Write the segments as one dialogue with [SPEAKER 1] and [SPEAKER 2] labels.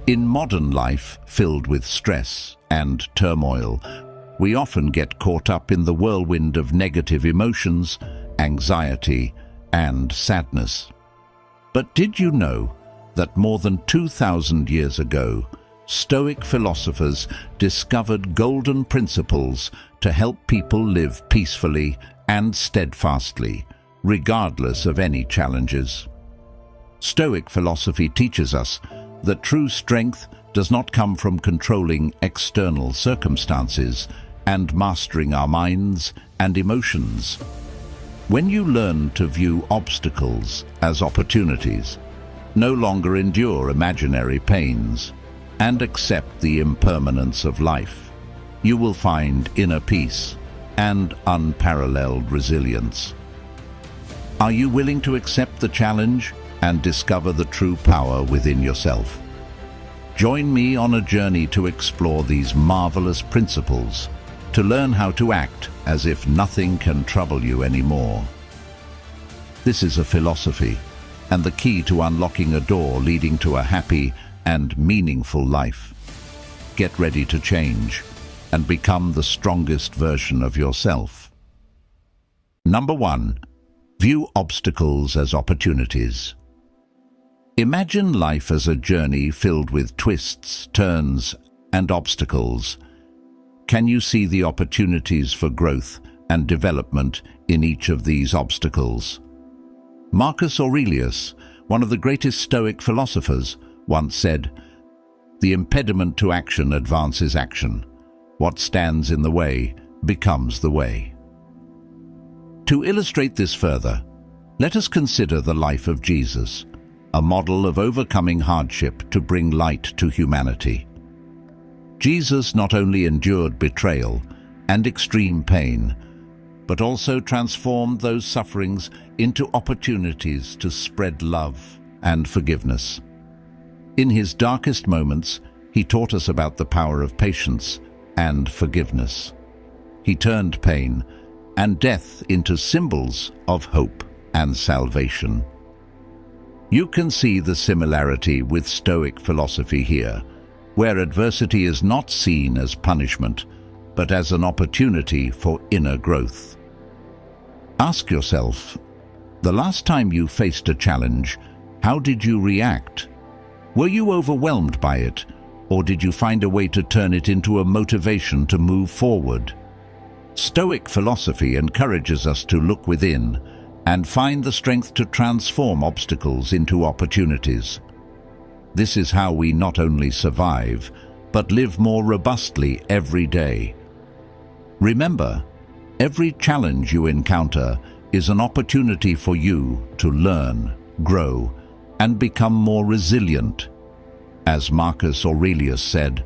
[SPEAKER 1] In modern life, filled with stress and turmoil, we often get caught up in the whirlwind of negative emotions, anxiety, and sadness. But did you know that more than 2,000 years ago, Stoic philosophers discovered golden principles to help people live peacefully and steadfastly, regardless of any challenges? Stoic philosophy teaches us that true strength does not come from controlling external circumstances and mastering our minds and emotions. When you learn to view obstacles as opportunities, no longer endure imaginary pains, and accept the impermanence of life, you will find inner peace and unparalleled resilience. Are you willing to accept the challenge and discover the true power within yourself? Join me on a journey to explore these marvelous principles, to learn how to act as if nothing can trouble you anymore. This is a philosophy, and the key to unlocking a door leading to a happy and meaningful life. Get ready to change and become the strongest version of yourself. Number 1. View obstacles as opportunities. Imagine life as a journey filled with twists, turns, and obstacles. Can you see the opportunities for growth and development in each of these obstacles? Marcus Aurelius, one of the greatest Stoic philosophers, once said, "The impediment to action advances action. What stands in the way becomes the way." To illustrate this further, let us consider the life of Jesus, a model of overcoming hardship to bring light to humanity. Jesus not only endured betrayal and extreme pain, but also transformed those sufferings into opportunities to spread love and forgiveness. In his darkest moments, he taught us about the power of patience and forgiveness. He turned pain and death into symbols of hope and salvation. You can see the similarity with Stoic philosophy here, where adversity is not seen as punishment, but as an opportunity for inner growth. Ask yourself, the last time you faced a challenge, how did you react? Were you overwhelmed by it, or did you find a way to turn it into a motivation to move forward? Stoic philosophy encourages us to look within and find the strength to transform obstacles into opportunities. This is how we not only survive, but live more robustly every day. Remember, every challenge you encounter is an opportunity for you to learn, grow, and become more resilient. As Marcus Aurelius said,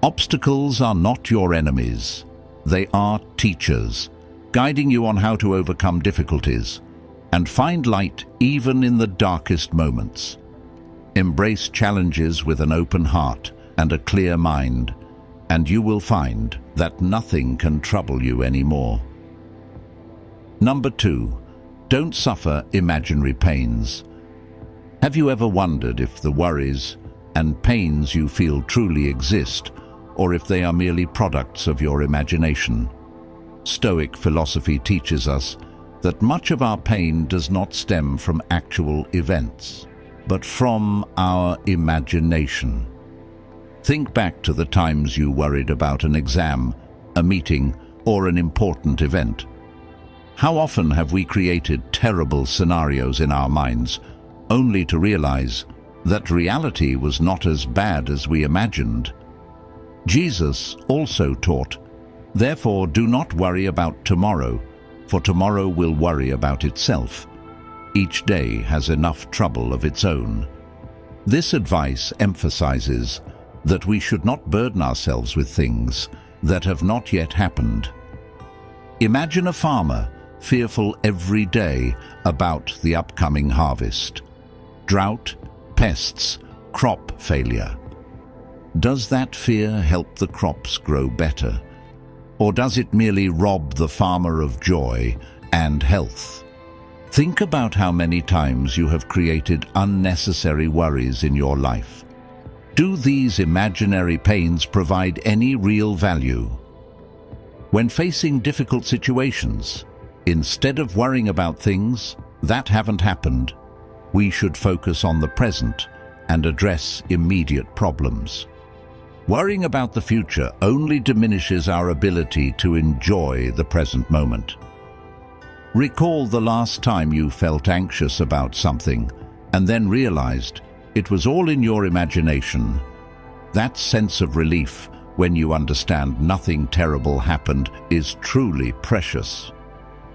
[SPEAKER 1] "Obstacles are not your enemies. They are teachers, guiding you on how to overcome difficulties and find light even in the darkest moments." Embrace challenges with an open heart and a clear mind, and you will find that nothing can trouble you anymore. Number 2. Don't suffer imaginary pains. Have you ever wondered if the worries and pains you feel truly exist, or if they are merely products of your imagination? Stoic philosophy teaches us that much of our pain does not stem from actual events, but from our imagination. Think back to the times you worried about an exam, a meeting, or an important event. How often have we created terrible scenarios in our minds, only to realize that reality was not as bad as we imagined? Jesus also taught, "Therefore do not worry about tomorrow, for tomorrow will worry about itself. Each day has enough trouble of its own." This advice emphasizes that we should not burden ourselves with things that have not yet happened. Imagine a farmer fearful every day about the upcoming harvest. Drought, pests, crop failure. Does that fear help the crops grow better? Or does it merely rob the farmer of joy and health? Think about how many times you have created unnecessary worries in your life. Do these imaginary pains provide any real value? When facing difficult situations, instead of worrying about things that haven't happened, we should focus on the present and address immediate problems. Worrying about the future only diminishes our ability to enjoy the present moment. Recall the last time you felt anxious about something and then realized it was all in your imagination. That sense of relief when you understand nothing terrible happened is truly precious.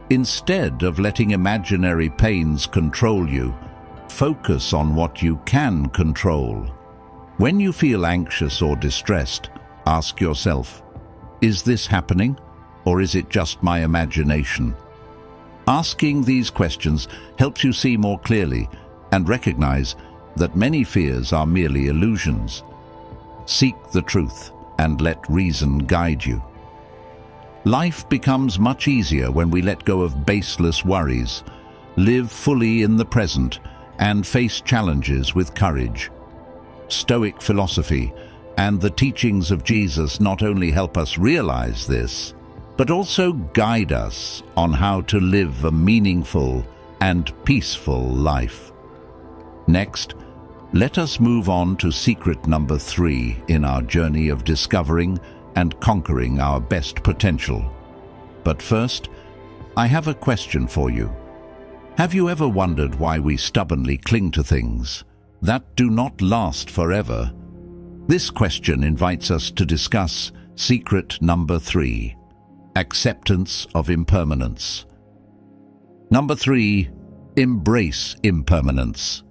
[SPEAKER 1] Instead of letting imaginary pains control you, focus on what you can control. When you feel anxious or distressed, ask yourself, is this happening, or is it just my imagination? Asking these questions helps you see more clearly and recognize that many fears are merely illusions. Seek the truth and let reason guide you. Life becomes much easier when we let go of baseless worries, live fully in the present, and face challenges with courage. Stoic philosophy and the teachings of Jesus not only help us realize this, but also guide us on how to live a meaningful and peaceful life. Next, let us move on to secret number 3 in our journey of discovering and conquering our best potential. But first, I have a question for you. Have you ever wondered why we stubbornly cling to things that do not last forever? This question invites us to discuss secret number 3, acceptance of impermanence. Number 3, embrace impermanence.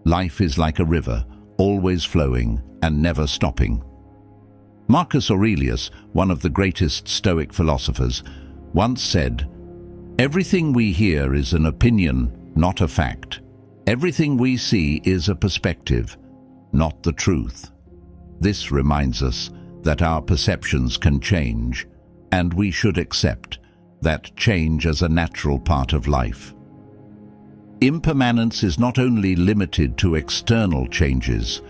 [SPEAKER 1] Life is like a river, always flowing and never stopping. Marcus Aurelius, one of the greatest Stoic philosophers, once said, "Everything we hear is an opinion, not a fact. Everything we see is a perspective, not the truth." This reminds us that our perceptions can change, and we should accept that change as a natural part of life. Impermanence is not only limited to external changes,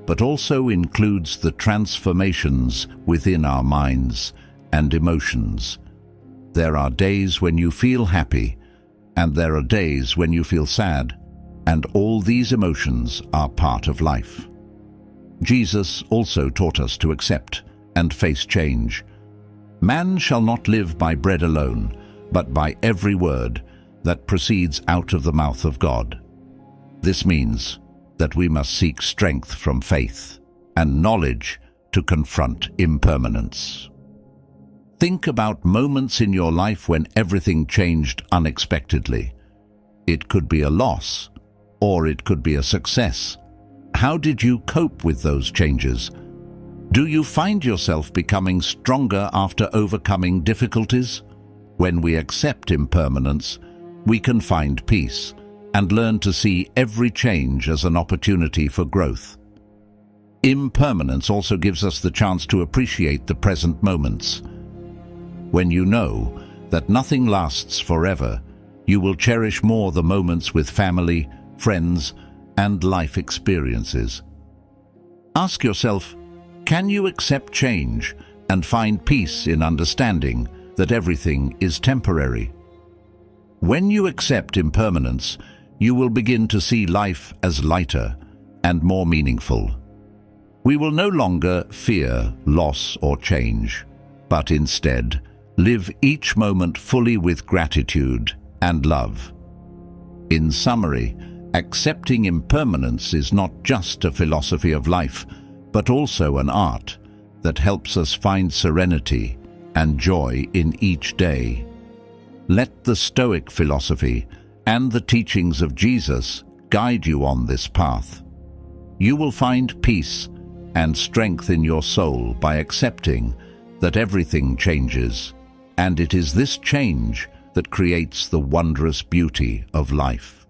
[SPEAKER 1] but also includes the transformations within our minds and emotions. There are days when you feel happy, and there are days when you feel sad, and all these emotions are part of life. Jesus also taught us to accept and face change. Man shall not live by bread alone, but by every word that proceeds out of the mouth of God. This means that we must seek strength from faith and knowledge to confront impermanence. Think about moments in your life when everything changed unexpectedly. It could be a loss, or it could be a success. How did you cope with those changes? Do you find yourself becoming stronger after overcoming difficulties? When we accept impermanence, we can find peace and learn to see every change as an opportunity for growth. Impermanence also gives us the chance to appreciate the present moments. When you know that nothing lasts forever, you will cherish more the moments with family, friends, and life experiences. Ask yourself, can you accept change and find peace in understanding that everything is temporary? When you accept impermanence, you will begin to see life as lighter and more meaningful. We will no longer fear loss or change, but instead live each moment fully with gratitude and love. In summary, accepting impermanence is not just a philosophy of life, but also an art that helps us find serenity and joy in each day. Let the Stoic philosophy and the teachings of Jesus guide you on this path. You will find peace and strength in your soul by accepting that everything changes, and it is this change that creates the wondrous beauty of life.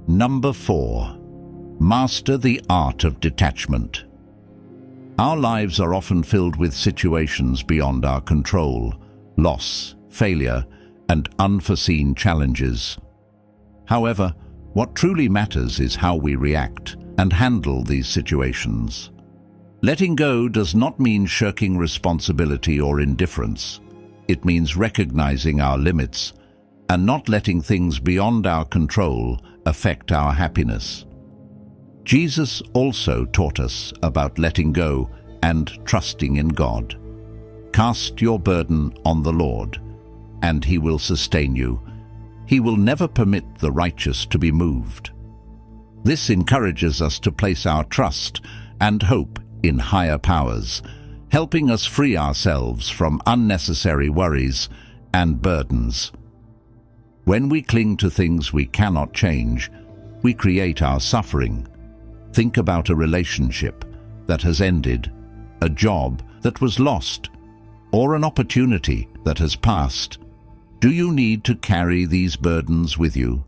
[SPEAKER 1] Number 4. Master the art of detachment. Our lives are often filled with situations beyond our control, loss, failure, and unforeseen challenges. However, what truly matters is how we react, and handle these situations. Letting go does not mean shirking responsibility or indifference. It means recognizing our limits and not letting things beyond our control affect our happiness. Jesus also taught us about letting go and trusting in God. Cast your burden on the Lord, and He will sustain you. He will never permit the righteous to be moved. This encourages us to place our trust and hope in higher powers, helping us free ourselves from unnecessary worries and burdens. When we cling to things we cannot change, we create our suffering. Think about a relationship that has ended, a job that was lost, or an opportunity that has passed. Do you need to carry these burdens with you,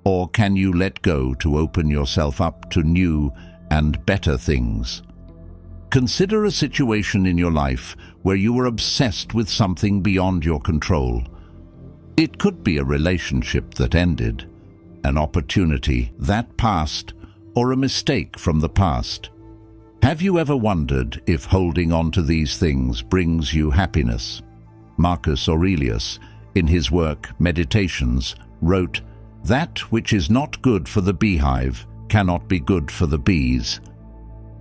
[SPEAKER 1] or can you let go to open yourself up to new and better things? Consider a situation in your life where you were obsessed with something beyond your control. It could be a relationship that ended, an opportunity that passed, or a mistake from the past. Have you ever wondered if holding on to these things brings you happiness? Marcus Aurelius, in his work Meditations, wrote, "That which is not good for the beehive cannot be good for the bees."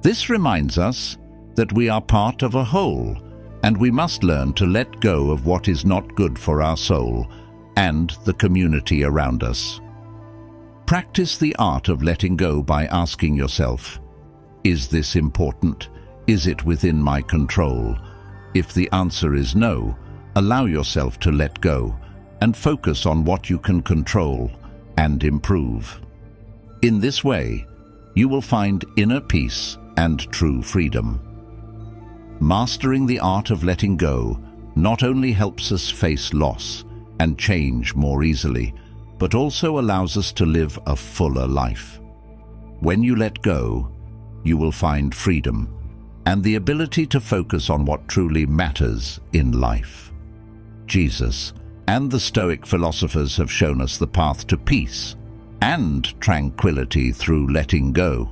[SPEAKER 1] This reminds us that we are part of a whole, and we must learn to let go of what is not good for our soul and the community around us. Practice the art of letting go by asking yourself, is this important? Is it within my control? If the answer is no, allow yourself to let go and focus on what you can control and improve. In this way, you will find inner peace and true freedom. Mastering the art of letting go not only helps us face loss and change more easily, but also allows us to live a fuller life. When you let go, you will find freedom and the ability to focus on what truly matters in life. Jesus and the Stoic philosophers have shown us the path to peace and tranquility through letting go.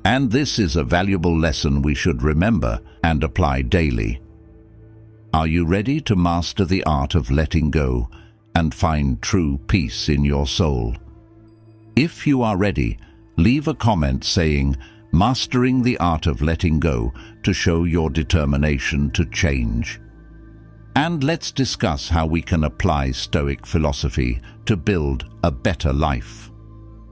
[SPEAKER 1] And this is a valuable lesson we should remember and apply daily. Are you ready to master the art of letting go and find true peace in your soul? If you are ready, leave a comment saying, "Mastering the art of letting go," to show your determination to change. And let's discuss how we can apply Stoic philosophy to build a better life.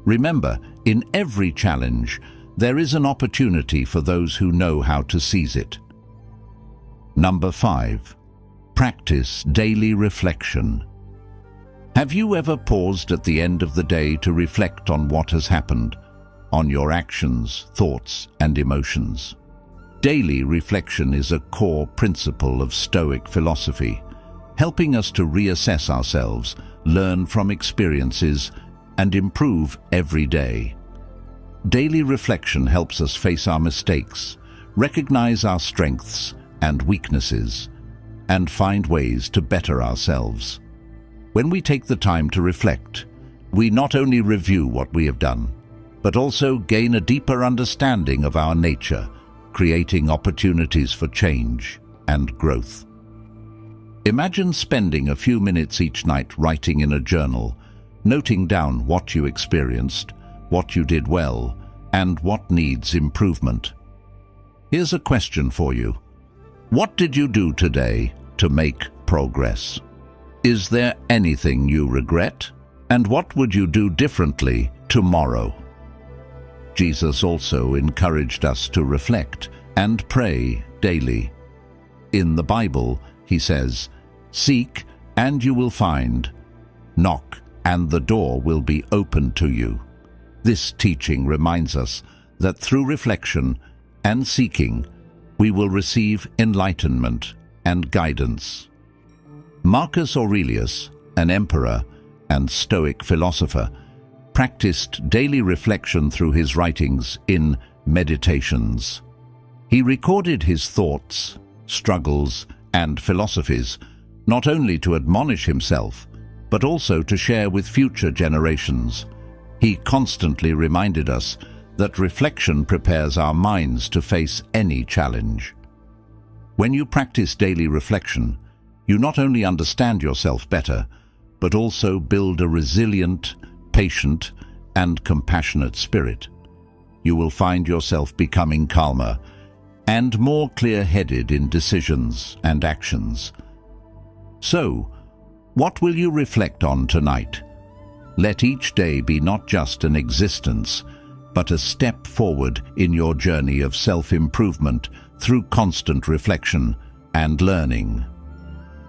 [SPEAKER 1] Remember, in every challenge, there is an opportunity for those who know how to seize it. Number 5. Practice daily reflection. Have you ever paused at the end of the day to reflect on what has happened, on your actions, thoughts, and emotions? Daily reflection is a core principle of Stoic philosophy, helping us to reassess ourselves, learn from experiences, and improve every day. Daily reflection helps us face our mistakes, recognize our strengths and weaknesses, and find ways to better ourselves. When we take the time to reflect, we not only review what we have done, but also gain a deeper understanding of our nature, creating opportunities for change and growth. Imagine spending a few minutes each night writing in a journal, noting down what you experienced, what you did well, and what needs improvement. Here's a question for you. What did you do today to make progress? Is there anything you regret? And what would you do differently tomorrow? Jesus also encouraged us to reflect and pray daily. In the Bible, he says, "Seek and you will find. Knock and the door will be opened to you." This teaching reminds us that through reflection and seeking, we will receive enlightenment and guidance. Marcus Aurelius, an emperor and Stoic philosopher, practiced daily reflection through his writings in Meditations. He recorded his thoughts, struggles, and philosophies, not only to admonish himself, but also to share with future generations. He constantly reminded us that reflection prepares our minds to face any challenge. When you practice daily reflection, you not only understand yourself better, but also build a resilient, patient, and compassionate spirit. You will find yourself becoming calmer and more clear-headed in decisions and actions. So, what will you reflect on tonight? Let each day be not just an existence, but a step forward in your journey of self-improvement through constant reflection and learning.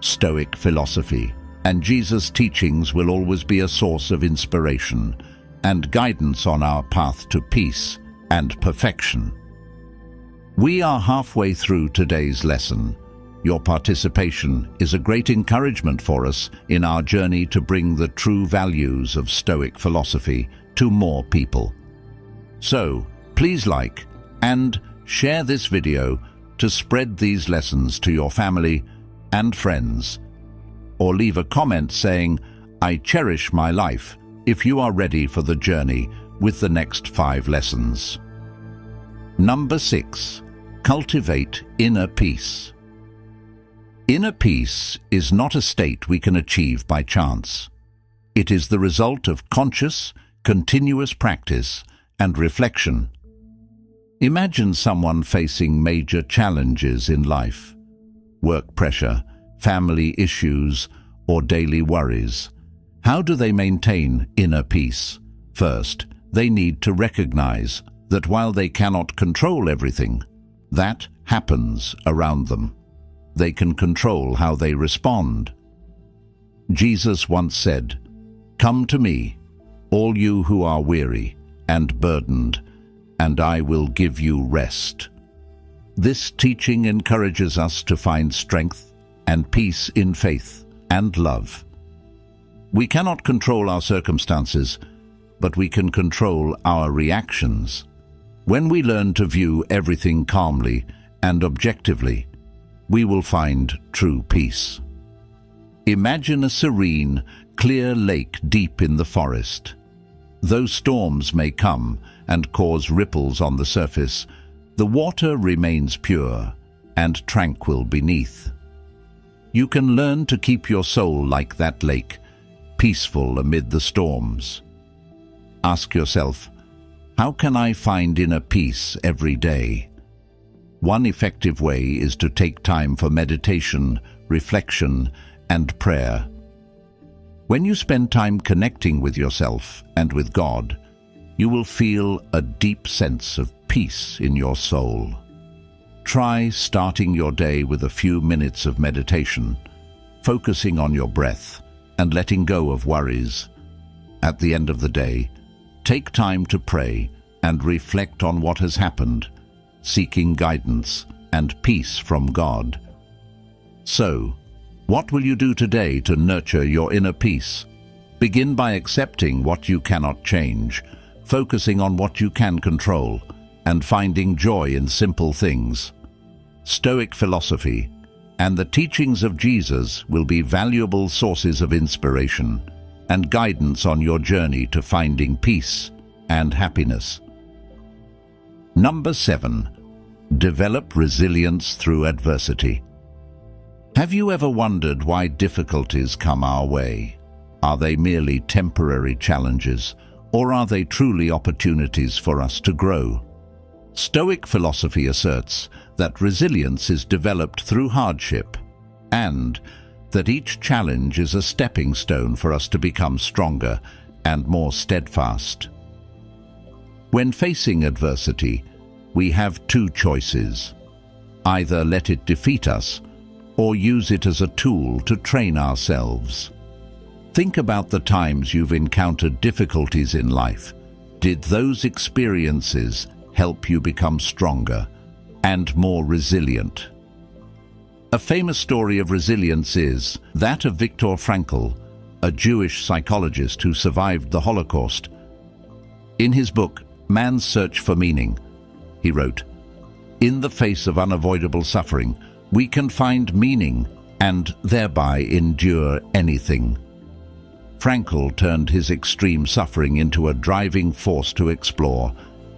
[SPEAKER 1] Stoic philosophy and Jesus' teachings will always be a source of inspiration and guidance on our path to peace and perfection. We are halfway through today's lesson. Your participation is a great encouragement for us in our journey to bring the true values of Stoic philosophy to more people. So, please like and share this video to spread these lessons to your family and friends. Or leave a comment saying, "I cherish my life," if you are ready for the journey with the next 5 lessons. Number 6. Cultivate inner peace. Inner peace is not a state we can achieve by chance. It is the result of conscious, continuous practice and reflection. Imagine someone facing major challenges in life: work pressure, family issues, or daily worries. How do they maintain inner peace? First, they need to recognize that while they cannot control everything that happens around them, they can control how they respond. Jesus once said, "Come to me, all you who are weary and burdened, and I will give you rest." This teaching encourages us to find strength and peace in faith and love. We cannot control our circumstances, but we can control our reactions. When we learn to view everything calmly and objectively, we will find true peace. Imagine a serene, clear lake deep in the forest. Though storms may come and cause ripples on the surface, the water remains pure and tranquil beneath. You can learn to keep your soul like that lake, peaceful amid the storms. Ask yourself, how can I find inner peace every day? One effective way is to take time for meditation, reflection, and prayer. When you spend time connecting with yourself and with God, you will feel a deep sense of peace in your soul. Try starting your day with a few minutes of meditation, focusing on your breath and letting go of worries. At the end of the day, take time to pray and reflect on what has happened, seeking guidance and peace from God. So, what will you do today to nurture your inner peace? Begin by accepting what you cannot change, focusing on what you can control, and finding joy in simple things. Stoic philosophy and the teachings of Jesus will be valuable sources of inspiration and guidance on your journey to finding peace and happiness. Number 7. Develop resilience through adversity. Have you ever wondered why difficulties come our way? Are they merely temporary challenges, or are they truly opportunities for us to grow? Stoic philosophy asserts that resilience is developed through hardship, and that each challenge is a stepping stone for us to become stronger and more steadfast. When facing adversity, we have 2 choices: either let it defeat us, or use it as a tool to train ourselves. Think about the times you've encountered difficulties in life. Did those experiences help you become stronger and more resilient? A famous story of resilience is that of Viktor Frankl, a Jewish psychologist who survived the Holocaust. In his book, Man's Search for Meaning, he wrote, "In the face of unavoidable suffering, we can find meaning and thereby endure anything." Frankl turned his extreme suffering into a driving force to explore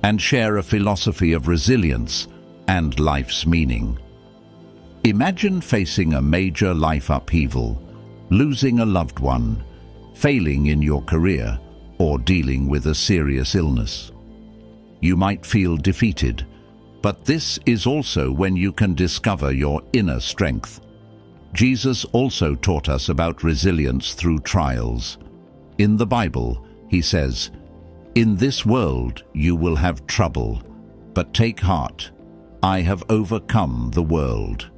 [SPEAKER 1] and share a philosophy of resilience and life's meaning. Imagine facing a major life upheaval, losing a loved one, failing in your career, or dealing with a serious illness. You might feel defeated, but this is also when you can discover your inner strength. Jesus also taught us about resilience through trials. In the Bible, he says, "In this world you will have trouble, but take heart, I have overcome the world."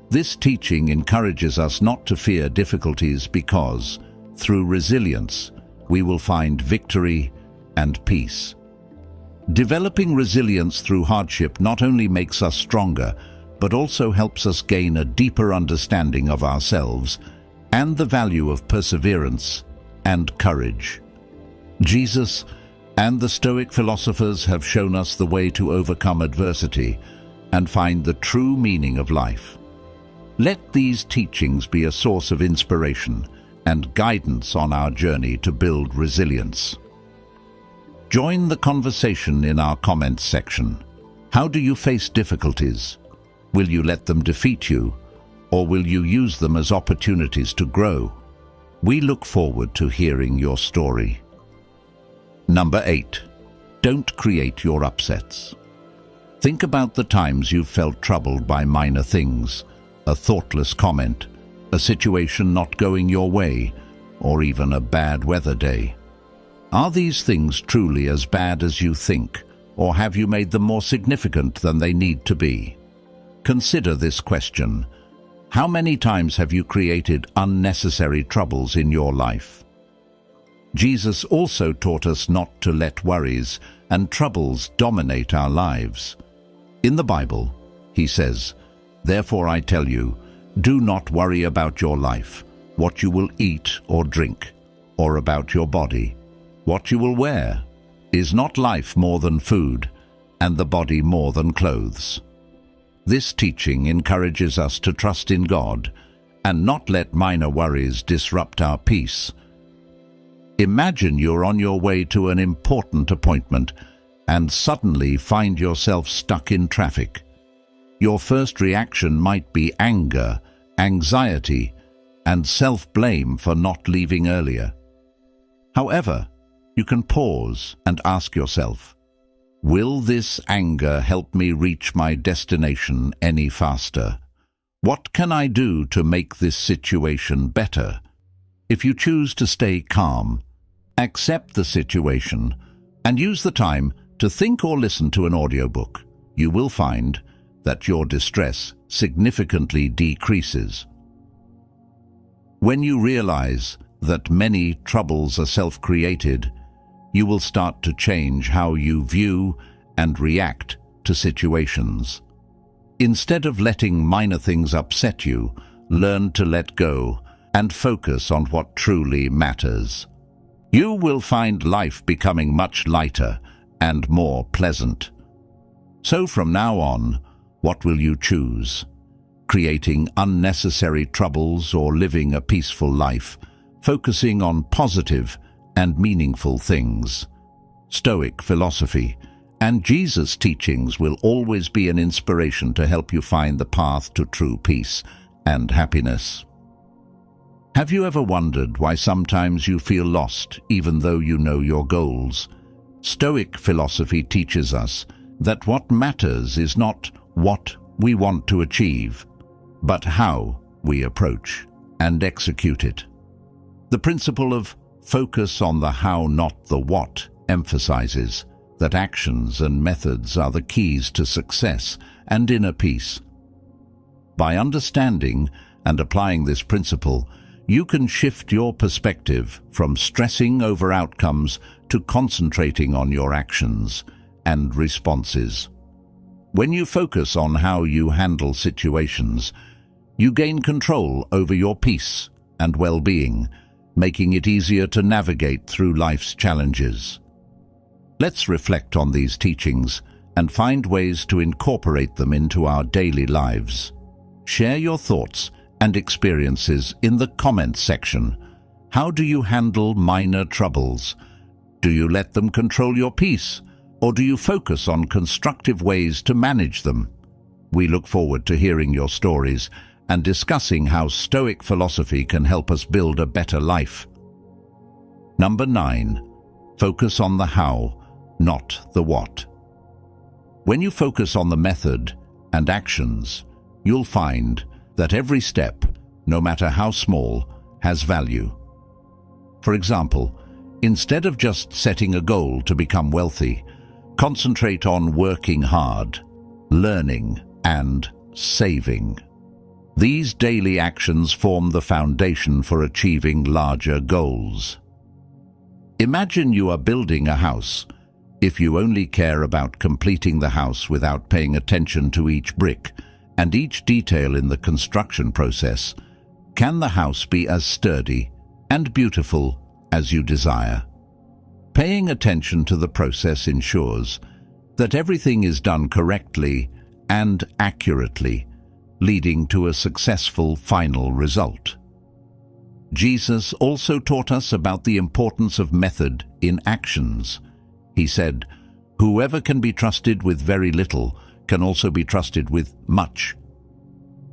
[SPEAKER 1] This teaching encourages us not to fear difficulties because, through resilience, we will find victory and peace. Developing resilience through hardship not only makes us stronger, but also helps us gain a deeper understanding of ourselves and the value of perseverance and courage. Jesus and the Stoic philosophers have shown us the way to overcome adversity and find the true meaning of life. Let these teachings be a source of inspiration and guidance on our journey to build resilience. Join the conversation in our comments section. How do you face difficulties? Will you let them defeat you, or will you use them as opportunities to grow? We look forward to hearing your story. Number 8. Don't create your upsets. Think about the times you've felt troubled by minor things, a thoughtless comment, a situation not going your way, or even a bad weather day. Are these things truly as bad as you think, or have you made them more significant than they need to be? Consider this question. How many times have you created unnecessary troubles in your life? Jesus also taught us not to let worries and troubles dominate our lives. In the Bible, he says, "Therefore I tell you, do not worry about your life, what you will eat or drink, or about your body, what you will wear. Is not life more than food, and the body more than clothes?" This teaching encourages us to trust in God and not let minor worries disrupt our peace. Imagine you're on your way to an important appointment and suddenly find yourself stuck in traffic. Your first reaction might be anger, anxiety, and self-blame for not leaving earlier. However, you can pause and ask yourself, will this anger help me reach my destination any faster? What can I do to make this situation better? If you choose to stay calm, accept the situation, and use the time to think or listen to an audiobook, you will find that your distress significantly decreases. When you realize that many troubles are self-created, you will start to change how you view and react to situations. Instead of letting minor things upset you, learn to let go and focus on what truly matters. You will find life becoming much lighter and more pleasant. So from now on, what will you choose? Creating unnecessary troubles or living a peaceful life, focusing on positive and meaningful things? Stoic philosophy and Jesus' teachings will always be an inspiration to help you find the path to true peace and happiness. Have you ever wondered why sometimes you feel lost even though you know your goals? Stoic philosophy teaches us that what matters is not what we want to achieve, but how we approach and execute it. The principle of focus on the how, not the what, emphasizes that actions and methods are the keys to success and inner peace. By understanding and applying this principle, you can shift your perspective from stressing over outcomes to concentrating on your actions and responses. When you focus on how you handle situations, you gain control over your peace and well-being, making it easier to navigate through life's challenges. Let's reflect on these teachings and find ways to incorporate them into our daily lives. Share your thoughts and experiences in the comments section. How do you handle minor troubles? Do you let them control your peace, Or do you focus on constructive ways to manage them? We look forward to hearing your stories and discussing how Stoic philosophy can help us build a better life. Number 9. Focus on the how, not the what. When you focus on the method and actions, you'll find that every step, no matter how small, has value. For example, instead of just setting a goal to become wealthy, concentrate on working hard, learning, and saving. These daily actions form the foundation for achieving larger goals. Imagine you are building a house. If you only care about completing the house without paying attention to each brick and each detail in the construction process, can the house be as sturdy and beautiful as you desire? Paying attention to the process ensures that everything is done correctly and accurately, leading to a successful final result. Jesus also taught us about the importance of method in actions. He said, "Whoever can be trusted with very little can also be trusted with much."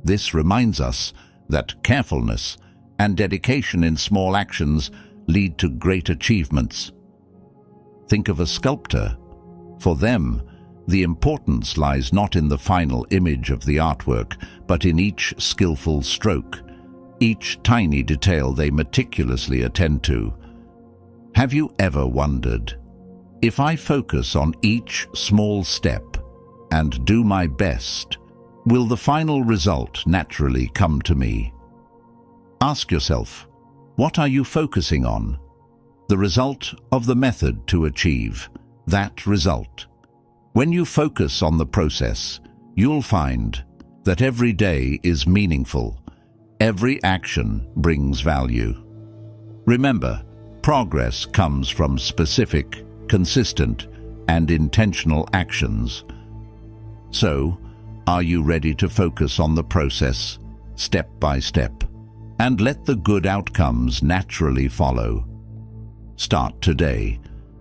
[SPEAKER 1] This reminds us that carefulness and dedication in small actions lead to great achievements. Think of a sculptor. For them, the importance lies not in the final image of the artwork, but in each skillful stroke, each tiny detail they meticulously attend to. Have you ever wondered, if I focus on each small step and do my best, will the final result naturally come to me? Ask yourself, what are you focusing on? The result of the method to achieve that result. When you focus on the process, you'll find that every day is meaningful. Every action brings value. Remember, progress comes from specific, consistent, and intentional actions. So, are you ready to focus on the process, step by step, and let the good outcomes naturally follow? Start today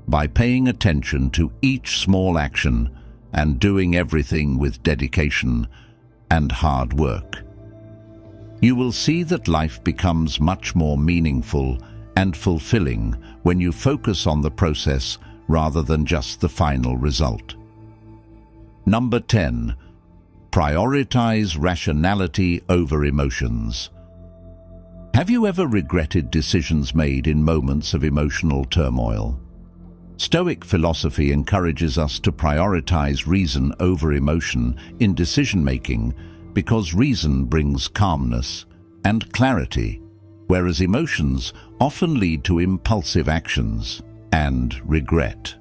[SPEAKER 1] by paying attention to each small action and doing everything with dedication and hard work. You will see that life becomes much more meaningful and fulfilling when you focus on the process rather than just the final result. Number 10. Prioritize rationality over emotions. Have you ever regretted decisions made in moments of emotional turmoil? Stoic philosophy encourages us to prioritize reason over emotion in decision-making because reason brings calmness and clarity, whereas emotions often lead to impulsive actions and regret.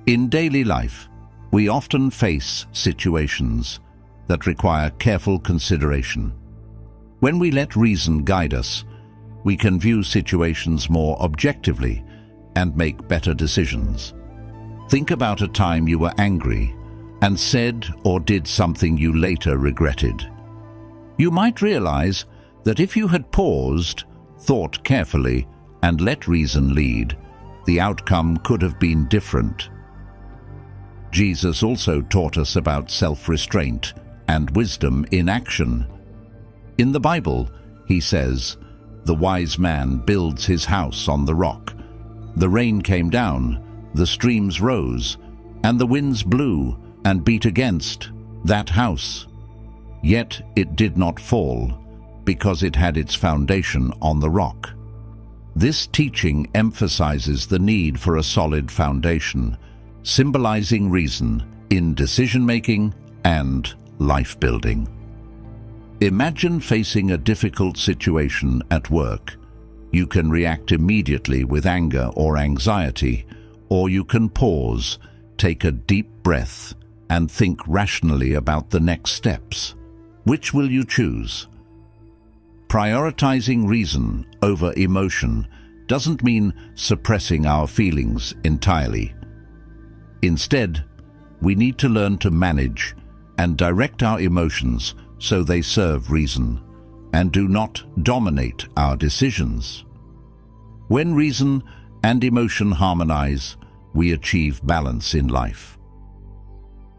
[SPEAKER 1] In daily life, we often face situations that require careful consideration. When we let reason guide us, we can view situations more objectively and make better decisions. Think about a time you were angry and said or did something you later regretted. You might realize that if you had paused, thought carefully, and let reason lead, the outcome could have been different. Jesus also taught us about self-restraint and wisdom in action. In the Bible, he says, "The wise man builds his house on the rock. The rain came down, the streams rose, and the winds blew and beat against that house. Yet it did not fall, because it had its foundation on the rock." This teaching emphasizes the need for a solid foundation, symbolizing reason in decision-making and life-building. Imagine facing a difficult situation at work. You can react immediately with anger or anxiety, or you can pause, take a deep breath, and think rationally about the next steps. Which will you choose? Prioritizing reason over emotion doesn't mean suppressing our feelings entirely. Instead, we need to learn to manage and direct our emotions so they serve reason and do not dominate our decisions. When reason and emotion harmonize, we achieve balance in life.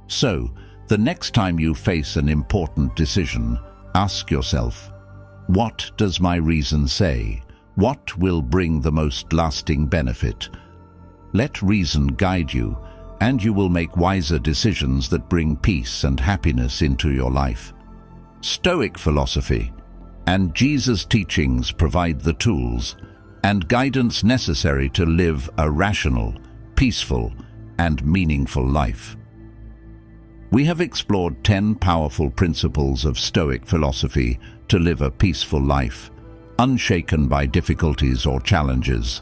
[SPEAKER 1] So, the next time you face an important decision, ask yourself, what does my reason say? What will bring the most lasting benefit? Let reason guide you, and you will make wiser decisions that bring peace and happiness into your life. Stoic philosophy and Jesus' teachings provide the tools and guidance necessary to live a rational, peaceful, and meaningful life. We have explored 10 powerful principles of Stoic philosophy to live a peaceful life, unshaken by difficulties or challenges.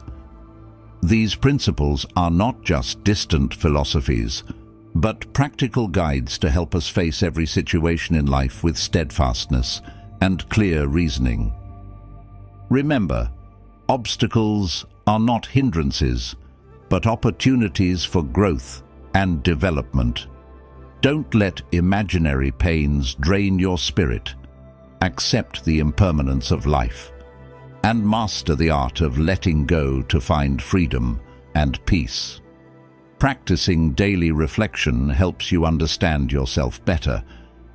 [SPEAKER 1] These principles are not just distant philosophies, but practical guides to help us face every situation in life with steadfastness and clear reasoning. Remember, obstacles are not hindrances, but opportunities for growth and development. Don't let imaginary pains drain your spirit. Accept the impermanence of life and master the art of letting go to find freedom and peace. Practicing daily reflection helps you understand yourself better,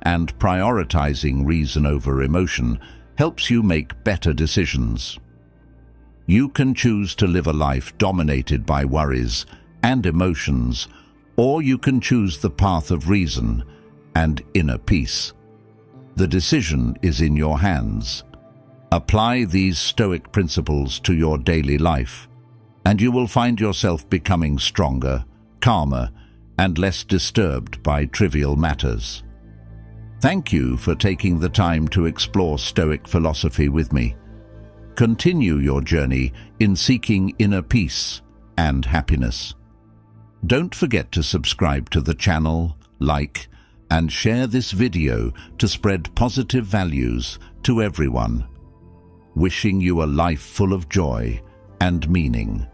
[SPEAKER 1] and prioritizing reason over emotion helps you make better decisions. You can choose to live a life dominated by worries and emotions, or you can choose the path of reason and inner peace. The decision is in your hands. Apply these Stoic principles to your daily life, and you will find yourself becoming stronger, calmer, and less disturbed by trivial matters. Thank you for taking the time to explore Stoic philosophy with me. Continue your journey in seeking inner peace and happiness. Don't forget to subscribe to the channel, like, and share this video to spread positive values to everyone. Wishing you a life full of joy and meaning.